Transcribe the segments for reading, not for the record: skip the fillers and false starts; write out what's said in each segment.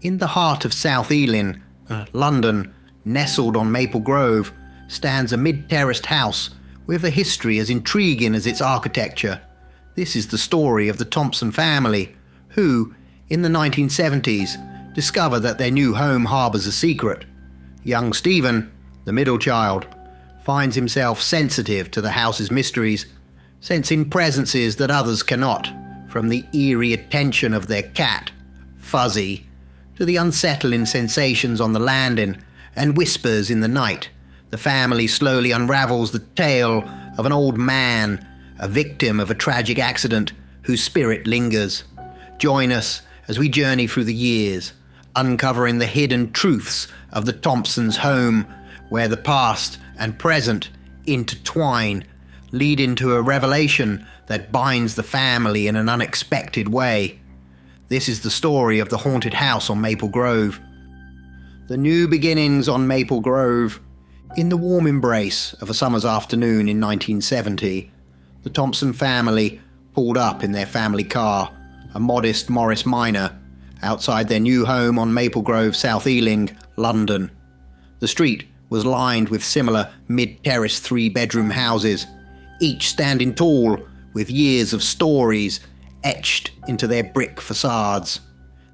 In the heart of South Ealing, London, nestled on Maple Grove, stands a mid-terraced house with a history as intriguing as its architecture. This is the story of the Thompson family, who, in the 1970s, discover that their new home harbours a secret. Young Stephen, the middle child, finds himself sensitive to the house's mysteries, sensing presences that others cannot, from the eerie attention of their cat, Fuzzy, to the unsettling sensations on the landing and whispers in the night. The family slowly unravels the tale of an old man, a victim of a tragic accident whose spirit lingers. Join us as we journey through the years, uncovering the hidden truths of the Thompsons' home, where the past and present intertwine, leading to a revelation that binds the family in an unexpected way. This is the story of the haunted house on Maple Grove. The new beginnings on Maple Grove. In the warm embrace of a summer's afternoon in 1970, the Thompson family pulled up in their family car, a modest Morris Minor, outside their new home on Maple Grove, South Ealing, London. The street was lined with similar mid-terraced three-bedroom houses, each standing tall with years of stories etched into their brick facades.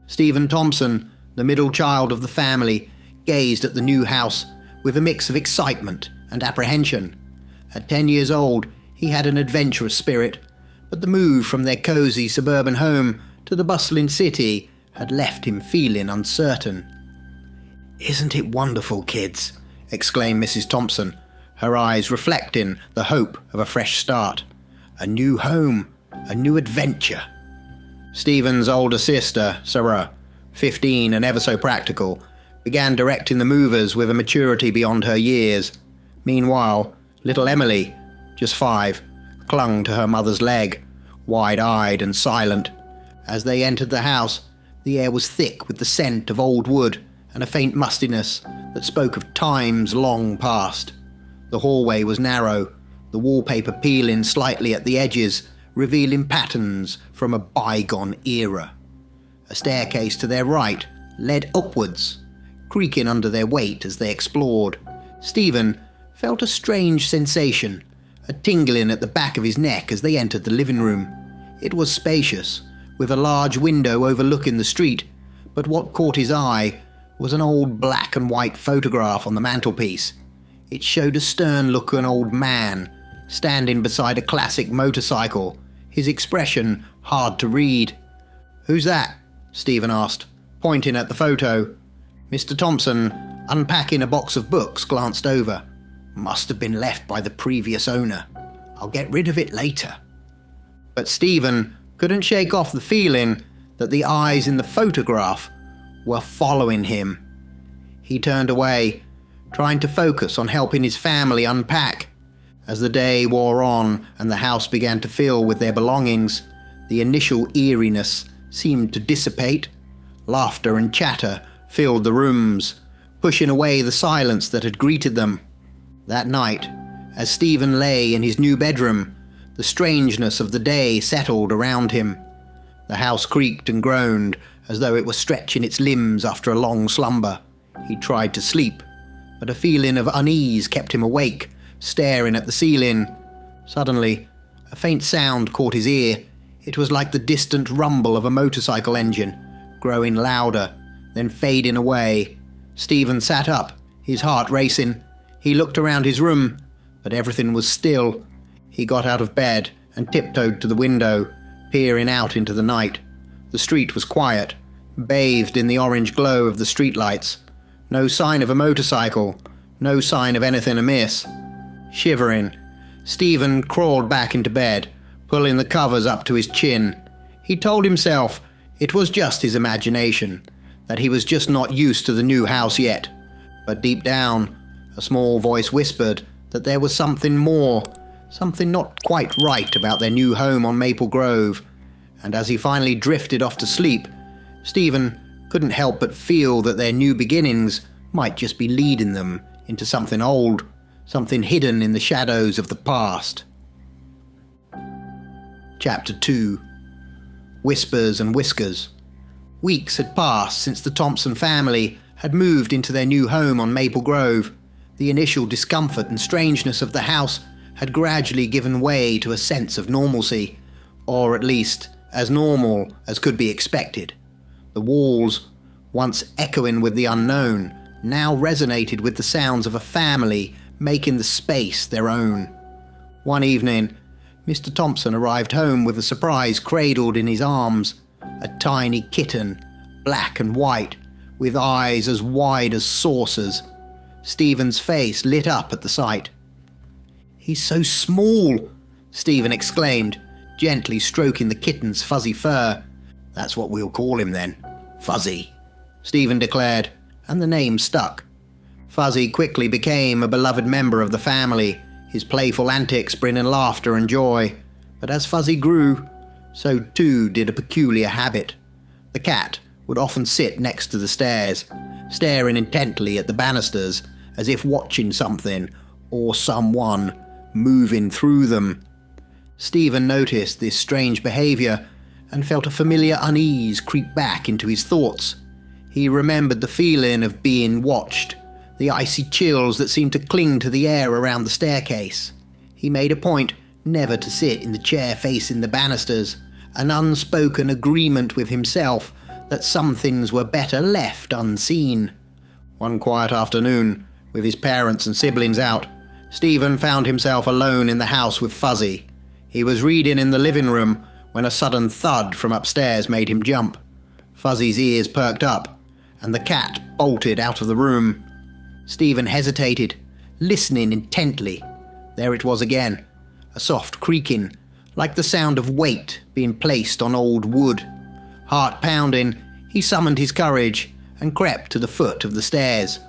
Stephen Thompson, the middle child of the family, gazed at the new house with a mix of excitement and apprehension. At 10 years old, he had an adventurous spirit, but the move from their cosy suburban home to the bustling city had left him feeling uncertain. "Isn't it wonderful, kids?" exclaimed Mrs. Thompson, her eyes reflecting the hope of a fresh start. A new home, a new adventure. Stephen's older sister, Sarah, 15 and ever so practical, began directing the movers with a maturity beyond her years. Meanwhile, little Emily, just 5, clung to her mother's leg, wide-eyed and silent. As they entered the house, the air was thick with the scent of old wood and a faint mustiness that spoke of times long past. The hallway was narrow, the wallpaper peeling slightly at the edges, revealing patterns from a bygone era. A staircase to their right led upwards, creaking under their weight as they explored. Stephen felt a strange sensation, a tingling at the back of his neck as they entered the living room. It was spacious, with a large window overlooking the street, but what caught his eye was an old black and white photograph on the mantelpiece. It showed a stern-looking old man standing beside a classic motorcycle, his expression hard to read. "Who's that?" Stephen asked, pointing at the photo. Mr. Thompson, unpacking a box of books, glanced over. "Must have been left by the previous owner. I'll get rid of it later." But Stephen couldn't shake off the feeling that the eyes in the photograph were following him. He turned away, trying to focus on helping his family unpack. As the day wore on and the house began to fill with their belongings, the initial eeriness seemed to dissipate. Laughter and chatter filled the rooms, pushing away the silence that had greeted them. That night, as Stephen lay in his new bedroom, the strangeness of the day settled around him. The house creaked and groaned as though it were stretching its limbs after a long slumber. He tried to sleep, but a feeling of unease kept him awake, staring at the ceiling. Suddenly, a faint sound caught his ear. It was like the distant rumble of a motorcycle engine, growing louder, then fading away. Stephen sat up, his heart racing. He looked around his room, but everything was still. He got out of bed and tiptoed to the window, peering out into the night. The street was quiet, bathed in the orange glow of the streetlights. No sign of a motorcycle, no sign of anything amiss. Shivering, Stephen crawled back into bed, pulling the covers up to his chin. He told himself it was just his imagination, that he was just not used to the new house yet. But deep down, a small voice whispered that there was something more, something not quite right about their new home on Maple Grove. And as he finally drifted off to sleep, Stephen couldn't help but feel that their new beginnings might just be leading them into something old, something hidden in the shadows of the past. Chapter 2. Whispers and Whiskers. Weeks had passed since the Thompson family had moved into their new home on Maple Grove. The initial discomfort and strangeness of the house had gradually given way to a sense of normalcy, or at least as normal as could be expected. The walls, once echoing with the unknown, now resonated with the sounds of a family making the space their own. One evening, Mr. Thompson arrived home with a surprise cradled in his arms, a tiny kitten, black and white, with eyes as wide as saucers. Stephen's face lit up at the sight. "He's so small," Stephen exclaimed, gently stroking the kitten's fuzzy fur. "That's what we'll call him then, Fuzzy," Stephen declared, and the name stuck. Fuzzy quickly became a beloved member of the family, his playful antics bringing laughter and joy. But as Fuzzy grew, so too did a peculiar habit. The cat would often sit next to the stairs, staring intently at the banisters as if watching something or someone moving through them. Stephen noticed this strange behaviour and felt a familiar unease creep back into his thoughts. He remembered the feeling of being watched, the icy chills that seemed to cling to the air around the staircase. He made a point never to sit in the chair facing the banisters, an unspoken agreement with himself that some things were better left unseen. One quiet afternoon, with his parents and siblings out, Stephen found himself alone in the house with Fuzzy. He was reading in the living room when a sudden thud from upstairs made him jump. Fuzzy's ears perked up, and the cat bolted out of the room. Stephen hesitated, listening intently. There it was again, a soft creaking, like the sound of weight being placed on old wood. Heart pounding, he summoned his courage and crept to the foot of the stairs.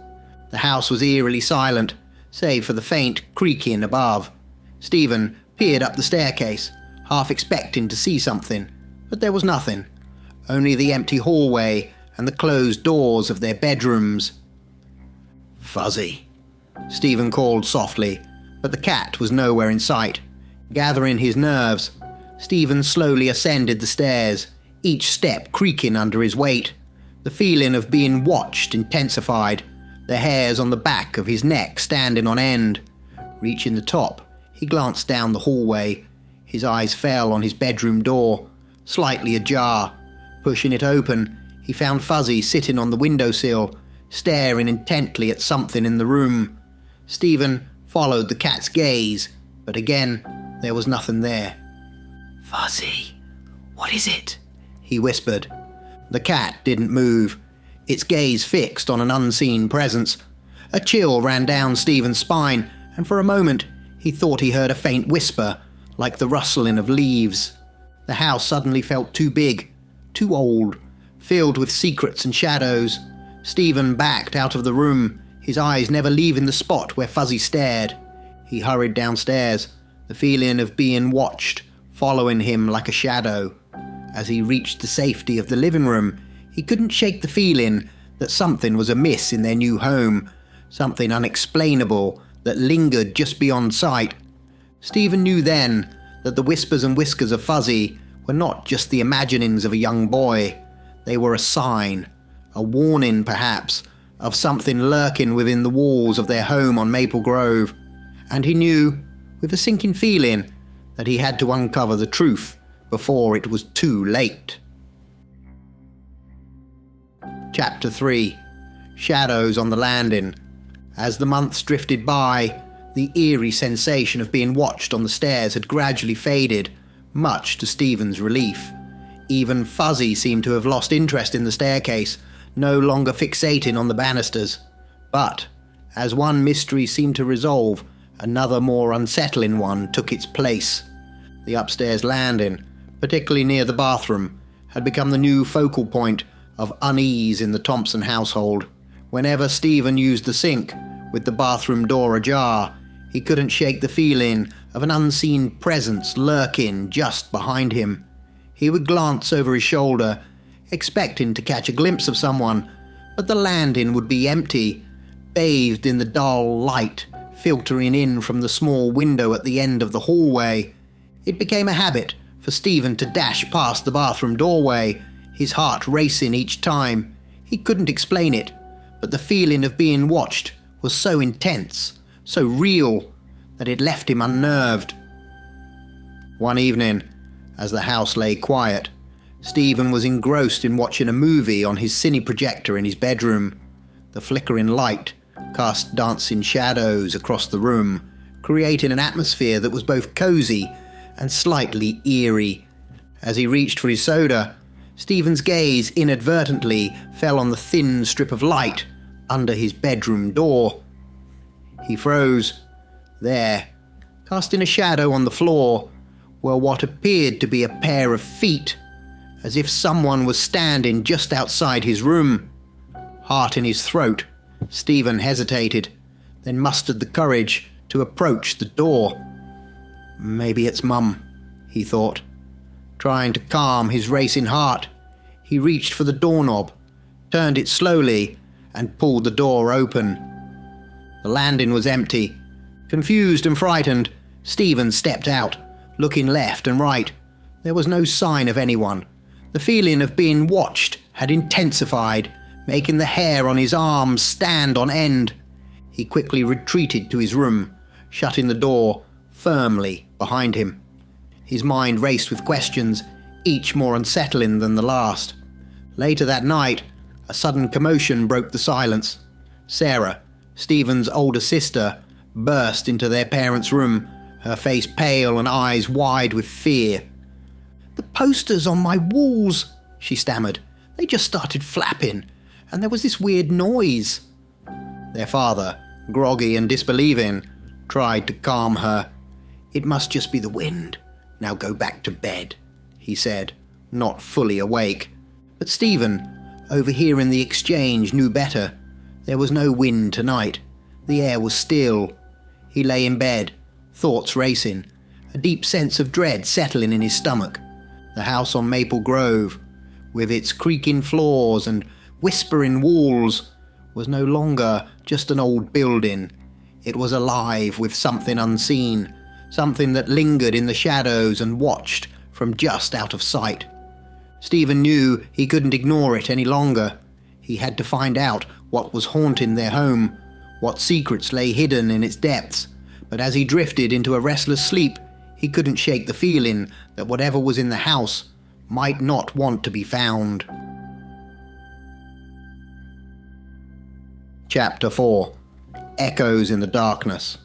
The house was eerily silent, save for the faint creaking above. Stephen peered up the staircase, half expecting to see something, but there was nothing. Only the empty hallway and the closed doors of their bedrooms. "Fuzzy," Stephen called softly, but the cat was nowhere in sight. Gathering his nerves, Stephen slowly ascended the stairs, each step creaking under his weight. The feeling of being watched intensified, the hairs on the back of his neck standing on end. Reaching the top, he glanced down the hallway. His eyes fell on his bedroom door, slightly ajar. Pushing it open, he found Fuzzy sitting on the windowsill, staring intently at something in the room. Stephen followed the cat's gaze, but again, there was nothing there. "Fuzzy, what is it?" he whispered. The cat didn't move, its gaze fixed on an unseen presence. A chill ran down Stephen's spine, and for a moment he thought he heard a faint whisper, like the rustling of leaves. The house suddenly felt too big, too old, filled with secrets and shadows. Stephen backed out of the room, his eyes never leaving the spot where Fuzzy stared. He hurried downstairs, the feeling of being watched following him like a shadow. As he reached the safety of the living room, he couldn't shake the feeling that something was amiss in their new home, something unexplainable that lingered just beyond sight. Stephen knew then that the whispers and whiskers of Fuzzy were not just the imaginings of a young boy. They were a sign, a warning perhaps, of something lurking within the walls of their home on Maple Grove. And he knew, with a sinking feeling, that he had to uncover the truth before it was too late. Chapter 3. Shadows on the Landing. As the months drifted by, the eerie sensation of being watched on the stairs had gradually faded, much to Stephen's relief. Even Fuzzy seemed to have lost interest in the staircase, no longer fixating on the banisters. But, as one mystery seemed to resolve, another more unsettling one took its place. The upstairs landing, particularly near the bathroom, had become the new focal point of unease in the Thompson household. Whenever Stephen used the sink, with the bathroom door ajar, he couldn't shake the feeling of an unseen presence lurking just behind him. He would glance over his shoulder, expecting to catch a glimpse of someone, but the landing would be empty, bathed in the dull light filtering in from the small window at the end of the hallway. It became a habit for Stephen to dash past the bathroom doorway, his heart racing each time. He couldn't explain it, but the feeling of being watched was so intense, so real, that it left him unnerved. One evening, as the house lay quiet, Stephen was engrossed in watching a movie on his cine projector in his bedroom. The flickering light cast dancing shadows across the room, creating an atmosphere that was both cozy and slightly eerie. As he reached for his soda, Stephen's gaze inadvertently fell on the thin strip of light under his bedroom door. He froze. There, casting a shadow on the floor, were what appeared to be a pair of feet, as if someone was standing just outside his room. Heart in his throat, Stephen hesitated, then mustered the courage to approach the door. Maybe it's Mum, he thought. Trying to calm his racing heart, he reached for the doorknob, turned it slowly, and pulled the door open. The landing was empty. Confused and frightened, Stephen stepped out, looking left and right. There was no sign of anyone. The feeling of being watched had intensified, making the hair on his arms stand on end. He quickly retreated to his room, shutting the door firmly behind him. His mind raced with questions, each more unsettling than the last. Later that night, a sudden commotion broke the silence. Sarah, Stephen's older sister, burst into their parents' room, her face pale and eyes wide with fear. "The posters on my walls," she stammered. "They just started flapping, and there was this weird noise." Their father, groggy and disbelieving, tried to calm her. "It must just be the wind. Now go back to bed," he said, not fully awake. But Stephen, overhearing the exchange, knew better. There was no wind tonight. The air was still. He lay in bed, thoughts racing, a deep sense of dread settling in his stomach. The house on Maple Grove, with its creaking floors and whispering walls, was no longer just an old building. It was alive with something unseen, something that lingered in the shadows and watched from just out of sight. Stephen knew he couldn't ignore it any longer. He had to find out what was haunting their home, what secrets lay hidden in its depths. But as he drifted into a restless sleep, he couldn't shake the feeling that whatever was in the house might not want to be found. Chapter 4. Echoes in the Darkness.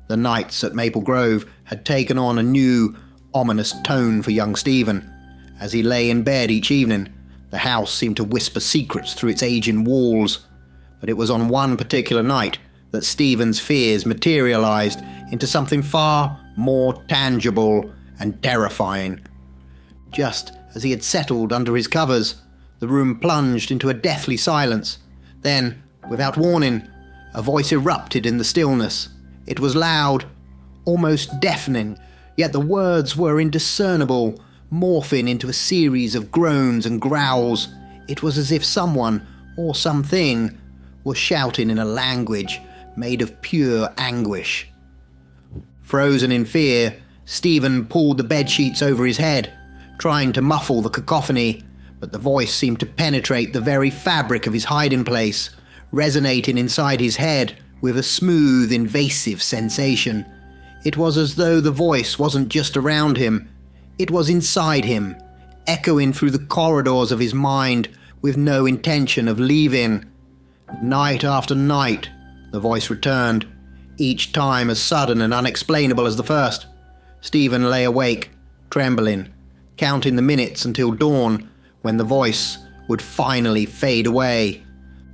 The nights at Maple Grove had taken on a new, ominous tone for young Stephen. As he lay in bed each evening, the house seemed to whisper secrets through its aging walls. But it was on one particular night that Stephen's fears materialized into something far more tangible and terrifying. Just as he had settled under his covers, the room plunged into a deathly silence. Then, without warning, a voice erupted in the stillness. It was loud, almost deafening, yet the words were indiscernible, morphing into a series of groans and growls. It was as if someone, or something, was shouting in a language made of pure anguish. Frozen in fear, Stephen pulled the bedsheets over his head, trying to muffle the cacophony, but the voice seemed to penetrate the very fabric of his hiding place, resonating inside his head with a smooth, invasive sensation. It was as though the voice wasn't just around him, it was inside him, echoing through the corridors of his mind with no intention of leaving. Night after night, the voice returned, each time as sudden and unexplainable as the first. Stephen lay awake, trembling, counting the minutes until dawn, when the voice would finally fade away.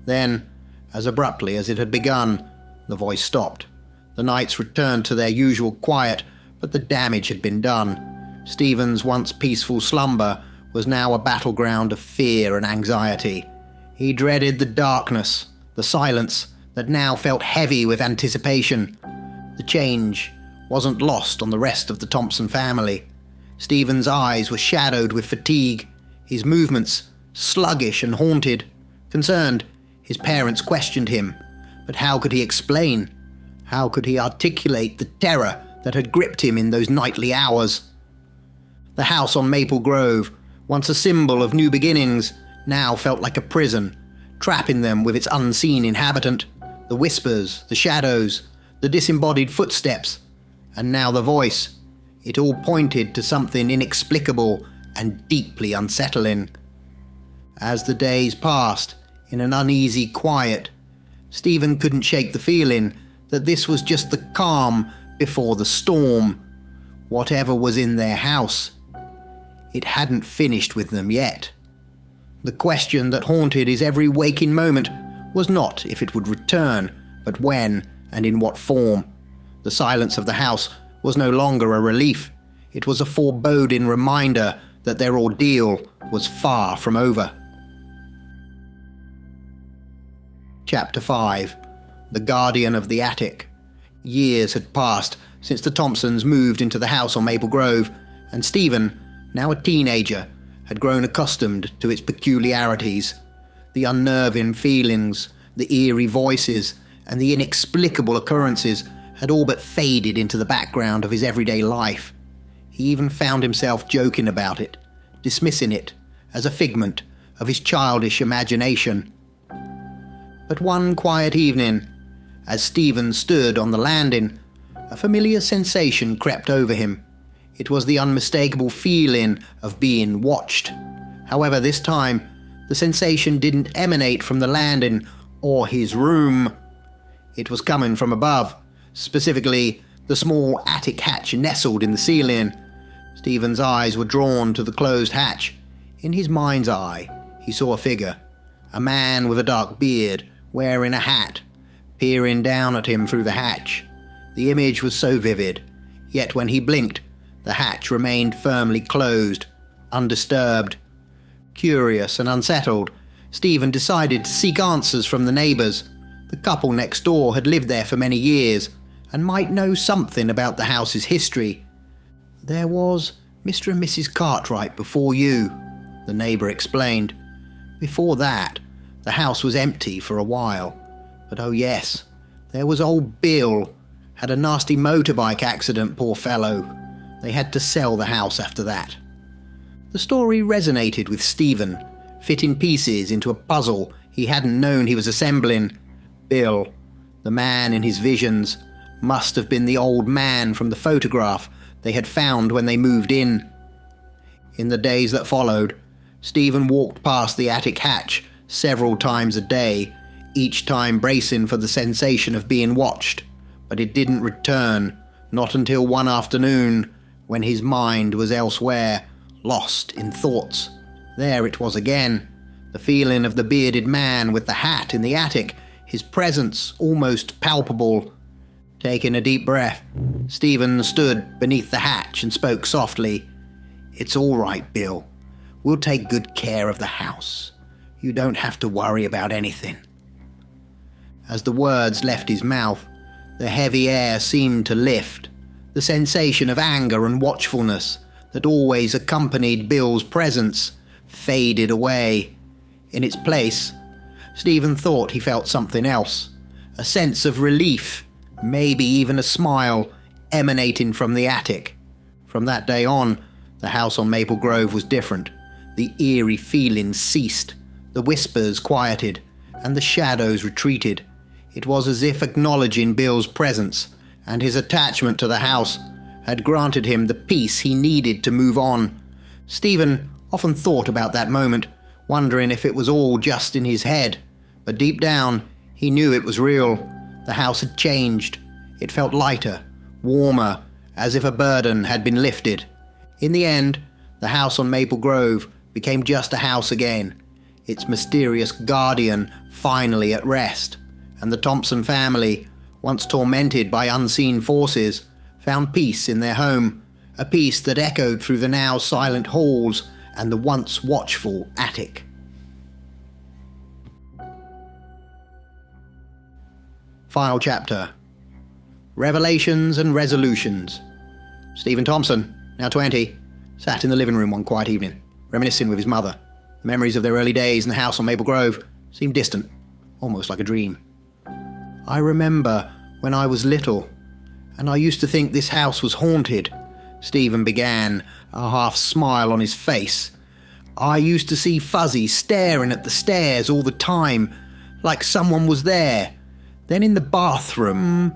Then, as abruptly as it had begun, the voice stopped. The nights returned to their usual quiet, but the damage had been done. Stephen's once peaceful slumber was now a battleground of fear and anxiety. He dreaded the darkness, the silence that now felt heavy with anticipation. The change wasn't lost on the rest of the Thompson family. Stephen's eyes were shadowed with fatigue, his movements sluggish and haunted. Concerned, his parents questioned him, but how could he explain? How could he articulate the terror that had gripped him in those nightly hours? The house on Maple Grove once a symbol of new beginnings, now felt like a prison, trapping them with its unseen inhabitant. The whispers, the shadows, the disembodied footsteps, and now the voice. It all pointed to something inexplicable and deeply unsettling. As the days passed, in an uneasy quiet, Stephen couldn't shake the feeling that this was just the calm before the storm. Whatever was in their house, it hadn't finished with them yet. The question that haunted his every waking moment was not if it would return, but when and in what form. The silence of the house was no longer a relief. It was a foreboding reminder that their ordeal was far from over. Chapter 5. The Guardian of the Attic. Years had passed since the Thompsons moved into the house on Maple Grove, and Stephen, now a teenager, had grown accustomed to its peculiarities. The unnerving feelings, the eerie voices, and the inexplicable occurrences had all but faded into the background of his everyday life. He even found himself joking about it, dismissing it as a figment of his childish imagination. But one quiet evening, as Stephen stood on the landing, a familiar sensation crept over him. It was the unmistakable feeling of being watched. However, this time, the sensation didn't emanate from the landing or his room. It was coming from above, specifically the small attic hatch nestled in the ceiling. Stephen's eyes were drawn to the closed hatch. In his mind's eye, he saw a figure, a man with a dark beard, wearing a hat, peering down at him through the hatch. The image was so vivid, yet when he blinked, the hatch remained firmly closed, undisturbed. Curious and unsettled, Stephen decided to seek answers from the neighbours. The couple next door had lived there for many years and might know something about the house's history. "There was Mr. and Mrs. Cartwright before you," the neighbour explained. "Before that, the house was empty for a while. But oh yes, there was old Bill. Had a nasty motorbike accident, poor fellow. They had to sell the house after that." The story resonated with Stephen, fitting pieces into a puzzle he hadn't known he was assembling. Bill, the man in his visions, must have been the old man from the photograph they had found when they moved in. In the days that followed, Stephen walked past the attic hatch several times a day, each time bracing for the sensation of being watched, but it didn't return, not until one afternoon, when his mind was elsewhere, lost in thoughts. There it was again, the feeling of the bearded man with the hat in the attic, his presence almost palpable. Taking a deep breath, Stephen stood beneath the hatch and spoke softly. "It's all right, Bill. We'll take good care of the house. You don't have to worry about anything." As the words left his mouth, the heavy air seemed to lift. The sensation of anger and watchfulness that always accompanied Bill's presence faded away. In its place, Stephen thought he felt something else, a sense of relief, maybe even a smile, emanating from the attic. From that day on, the house on Maple Grove was different. The eerie feelings ceased, the whispers quieted, and the shadows retreated. It was as if acknowledging Bill's presence and his attachment to the house had granted him the peace he needed to move on. Stephen often thought about that moment, wondering if it was all just in his head, but deep down, he knew it was real. The house had changed. It felt lighter, warmer, as if a burden had been lifted. In the end, the house on Maple Grove became just a house again, its mysterious guardian finally at rest, and the Thompson family, once tormented by unseen forces, found peace in their home, a peace that echoed through the now silent halls and the once watchful attic. Final chapter. Revelations and Resolutions. Stephen Thompson, now 20, sat in the living room one quiet evening, reminiscing with his mother. The memories of their early days in the house on Maple Grove seemed distant, almost like a dream. "I remember when I was little, and I used to think this house was haunted," Stephen began, a half smile on his face. I used to see Fuzzy staring at the stairs all the time, like someone was there. Then in the bathroom..."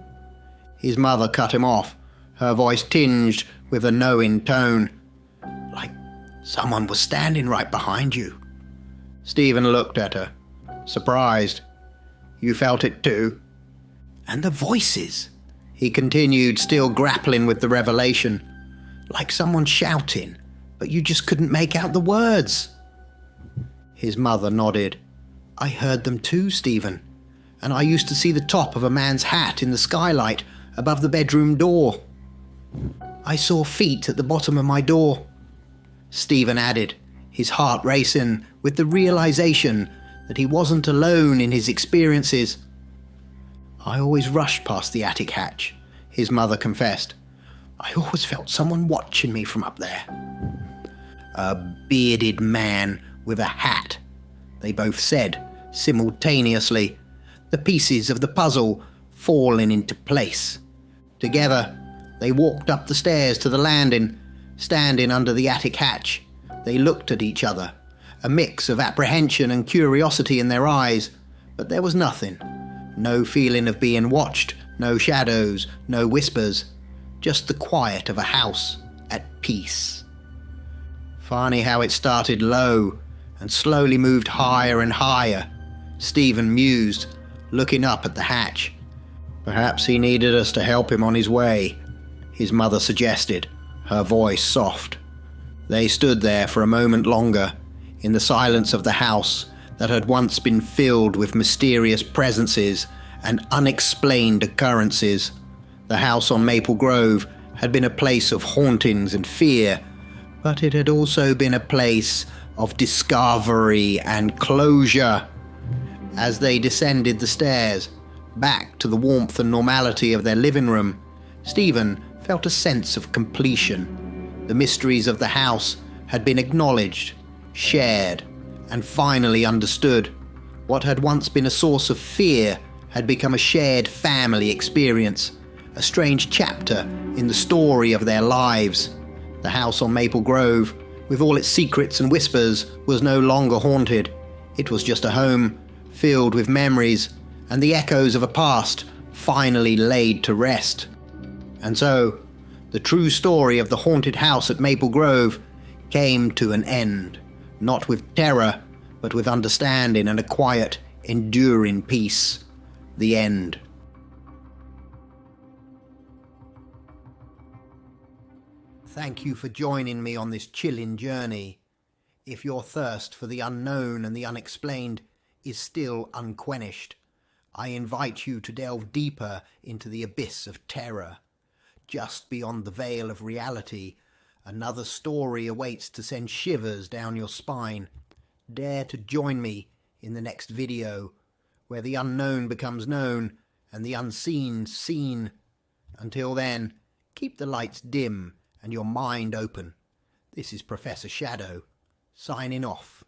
His mother cut him off, her voice tinged with a knowing tone. "Like someone was standing right behind you." Stephen looked at her, surprised. "You felt it too?" "And the voices," he continued, still grappling with the revelation. "Like someone shouting, but you just couldn't make out the words." His mother nodded. "I heard them too, Stephen. And I used to see the top of a man's hat in the skylight above the bedroom door. I saw feet at the bottom of my door," Stephen added, his heart racing with the realization that he wasn't alone in his experiences. "I always rushed past the attic hatch," his mother confessed. "I always felt someone watching me from up there." "A bearded man with a hat," they both said simultaneously, the pieces of the puzzle falling into place. Together, they walked up the stairs to the landing. Standing under the attic hatch, they looked at each other, a mix of apprehension and curiosity in their eyes, but there was nothing. No feeling of being watched, no shadows, no whispers, just the quiet of a house at peace. Funny how it started low and slowly moved higher and higher, Stephen mused, looking up at the hatch. "Perhaps he needed us to help him on his way," his mother suggested, her voice soft. They stood there for a moment longer, in the silence of the house that had once been filled with mysterious presences and unexplained occurrences. The house on Maple Grove had been a place of hauntings and fear, but it had also been a place of discovery and closure. As they descended the stairs, back to the warmth and normality of their living room, Stephen felt a sense of completion. The mysteries of the house had been acknowledged, shared, and finally understood. What had once been a source of fear had become a shared family experience, a strange chapter in the story of their lives. The house on Maple Grove, with all its secrets and whispers, was no longer haunted. It was just a home, filled with memories and the echoes of a past finally laid to rest. And so, the true story of the haunted house at Maple Grove came to an end, not with terror, but with understanding and a quiet, enduring peace. The end. Thank you for joining me on this chilling journey. If your thirst for the unknown and the unexplained is still unquenched, I invite you to delve deeper into the abyss of terror. Just beyond the veil of reality, another story awaits to send shivers down your spine. Dare to join me in the next video, where the unknown becomes known and the unseen seen. Until then, keep the lights dim and your mind open. This is Professor Shadow, signing off.